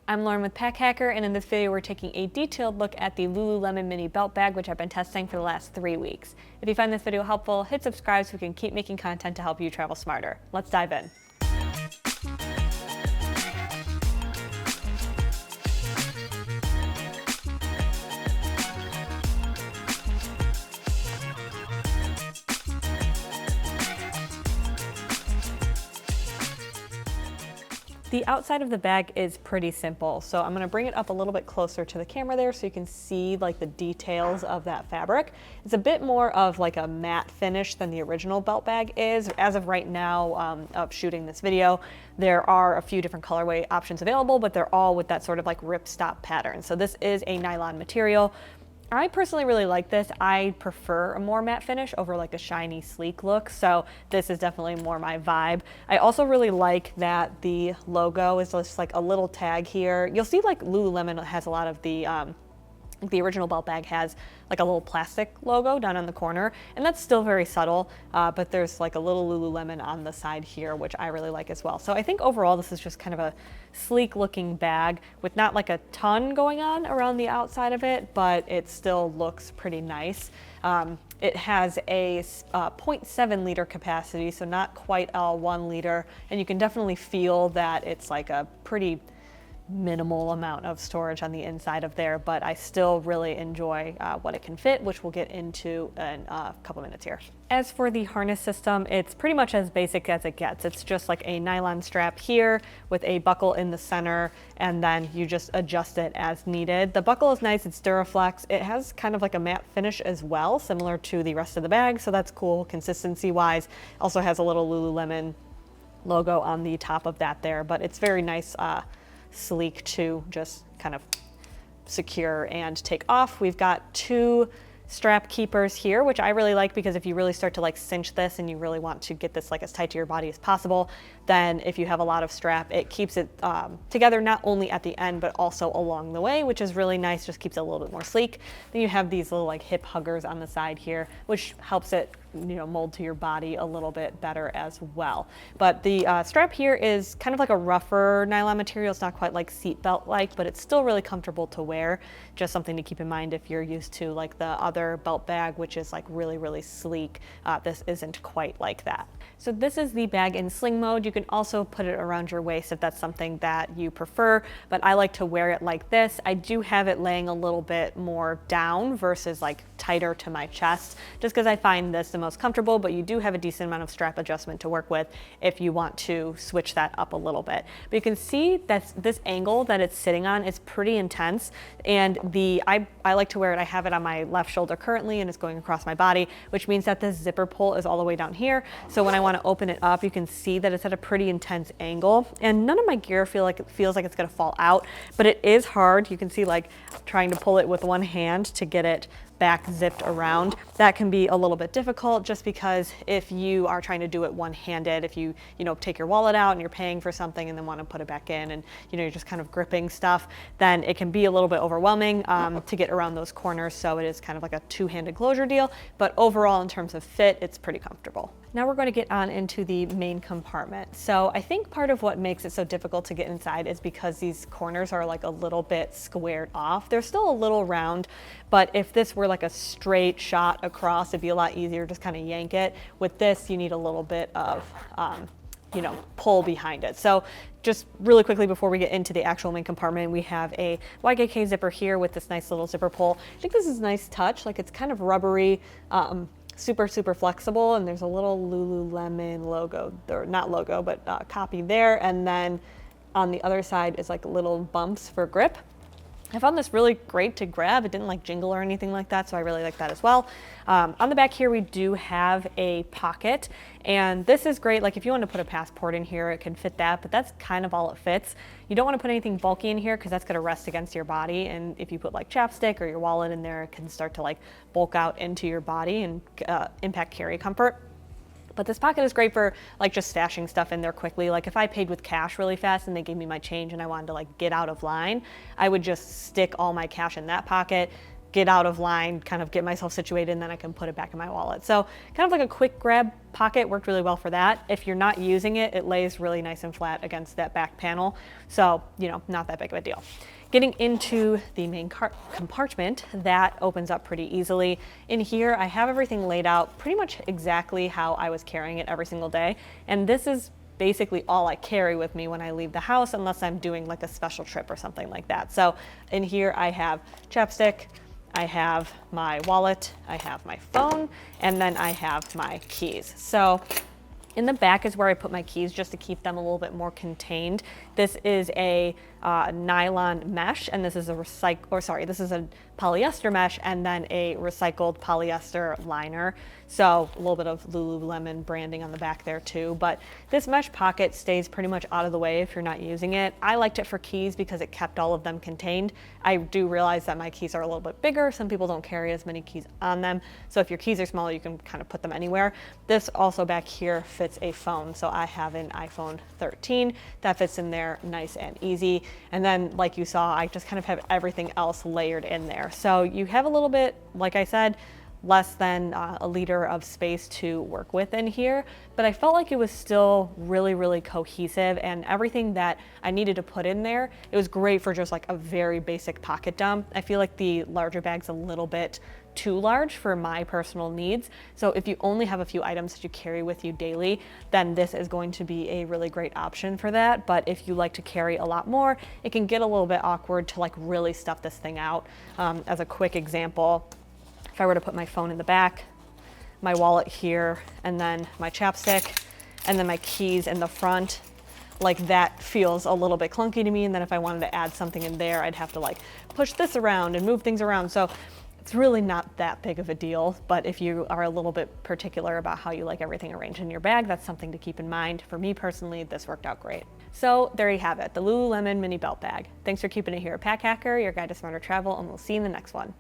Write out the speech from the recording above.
I'm Lauren with Pack Hacker, and in this video we're taking a detailed look at the Lululemon mini belt bag, which I've been testing for the last 3 weeks. If you find this video helpful, hit subscribe so we can keep making content to help you travel smarter. Let's dive in. The outside of the bag is pretty simple, so I'm going to bring it up a little bit closer to the camera there so you can see like the details of that fabric. It's a bit more of like a matte finish than the original belt bag is. As of right now of shooting this video, there are a few different colorway options available, but they're all with that sort of like ripstop pattern. So this is a nylon material. I personally really like this. I prefer a more matte finish over like a shiny, sleek look, so this is definitely more my vibe. I also really like that the logo is just like a little tag here. You'll see like Lululemon has a lot of the original belt bag has like a little plastic logo down on the corner, and that's still very subtle, but there's like a little Lululemon on the side here, which I really like as well. So I think overall this is just kind of a sleek looking bag with not like a ton going on around the outside of it, but it still looks pretty nice. It has a 0.7 liter capacity, so not quite a 1 liter, and you can definitely feel that it's like a pretty minimal amount of storage on the inside of there, but I still really enjoy what it can fit, which we'll get into in a couple minutes here. As for the harness system, it's pretty much as basic as it gets. It's just like a nylon strap here with a buckle in the center, and then you just adjust it as needed. The buckle is nice, it's Duraflex. It has kind of like a matte finish as well, similar to the rest of the bag, so that's cool consistency wise. Also has a little Lululemon logo on the top of that there, but it's very nice, sleek to just kind of secure and take off. We've got 2 strap keepers here, which I really like because if you really start to like cinch this and you really want to get this like as tight to your body as possible, then if you have a lot of strap, it keeps it together not only at the end but also along the way, which is really nice, just keeps it a little bit more sleek. Then you have these little like hip huggers on the side here, which helps it, you know, mold to your body a little bit better as well. But the strap here is kind of like a rougher nylon material. It's not quite like seat belt like, but it's still really comfortable to wear. Just something to keep in mind if you're used to like the other belt bag, which is like really sleek. This isn't quite like that. So this is the bag in sling mode. You can also put it around your waist if that's something that you prefer, but I like to wear it like this. I do have it laying a little bit more down versus like tighter to my chest, just because I find this the most comfortable, but you do have a decent amount of strap adjustment to work with if you want to switch that up a little bit. But you can see that this angle that it's sitting on is pretty intense, and I like to wear it, I have it on my left shoulder currently and it's going across my body, which means that this zipper pull is all the way down here. So when I want to open it up, you can see that it's at a pretty intense angle, and none of my gear feels like it's gonna fall out, but it is hard. You can see like trying to pull it with one hand to get it back zipped around. That can be a little bit difficult just because if you are trying to do it one-handed, if you take your wallet out and you're paying for something and then want to put it back in and you're just kind of gripping stuff, then it can be a little bit overwhelming to get around those corners. So it is kind of like a two-handed closure deal, but overall in terms of fit, it's pretty comfortable. Now we're going to get on into the main compartment. So I think part of what makes it so difficult to get inside is because these corners are like a little bit squared off. They're still a little round, but if this were like a straight shot across, it'd be a lot easier, just kind of yank it. With this, you need a little bit of pull behind it. So just really quickly before we get into the actual main compartment, we have a YKK zipper here with this nice little zipper pull. I think this is a nice touch, like it's kind of rubbery, super flexible, and there's a little Lululemon logo, or not logo, but copy there, and then on the other side is like little bumps for grip. I found this really great to grab. It didn't like jingle or anything like that, so I really like that as well. On the back here, we do have a pocket, and this is great. Like if you want to put a passport in here, it can fit that, but that's kind of all it fits. You don't want to put anything bulky in here because that's going to rest against your body, and if you put like chapstick or your wallet in there, it can start to like bulk out into your body and impact carry comfort. But this pocket is great for like just stashing stuff in there quickly. Like if I paid with cash really fast and they gave me my change and I wanted to like get out of line, I would just stick all my cash in that pocket, get out of line, kind of get myself situated, and then I can put it back in my wallet. So kind of like a quick grab pocket worked really well for that. If you're not using it, it lays really nice and flat against that back panel. So, you know, not that big of a deal. Getting into the main compartment, that opens up pretty easily. In here, I have everything laid out pretty much exactly how I was carrying it every single day. And this is basically all I carry with me when I leave the house, unless I'm doing like a special trip or something like that. So in here I have chapstick, I have my wallet, I have my phone, and then I have my keys. So in the back is where I put my keys just to keep them a little bit more contained. This is a nylon mesh, and this is a polyester mesh, and then a recycled polyester liner. So a little bit of Lululemon branding on the back there too. But this mesh pocket stays pretty much out of the way if you're not using it. I liked it for keys because it kept all of them contained. I do realize that my keys are a little bit bigger. Some people don't carry as many keys on them. So if your keys are smaller, you can kind of put them anywhere. This also back here fits a phone. So I have an iPhone 13 that fits in there nice and easy. And then, like you saw, I just kind of have everything else layered in there. So you have a little bit, like I said, less than a liter of space to work with in here, but I felt like it was still really, really cohesive, and everything that I needed to put in there, it was great for just like a very basic pocket dump. I feel like the larger bag's a little bit too large for my personal needs. So if you only have a few items that you carry with you daily, then this is going to be a really great option for that. But if you like to carry a lot more, it can get a little bit awkward to like really stuff this thing out. As a quick example, if I were to put my phone in the back, my wallet here, and then my chapstick, and then my keys in the front, like that feels a little bit clunky to me. And then if I wanted to add something in there, I'd have to like push this around and move things around. So it's really not that big of a deal, but if you are a little bit particular about how you like everything arranged in your bag, that's something to keep in mind. For me personally, this worked out great. So there you have it, the Lululemon mini belt bag. Thanks for keeping it here at Pack Hacker, your guide to smarter travel, and we'll see you in the next one.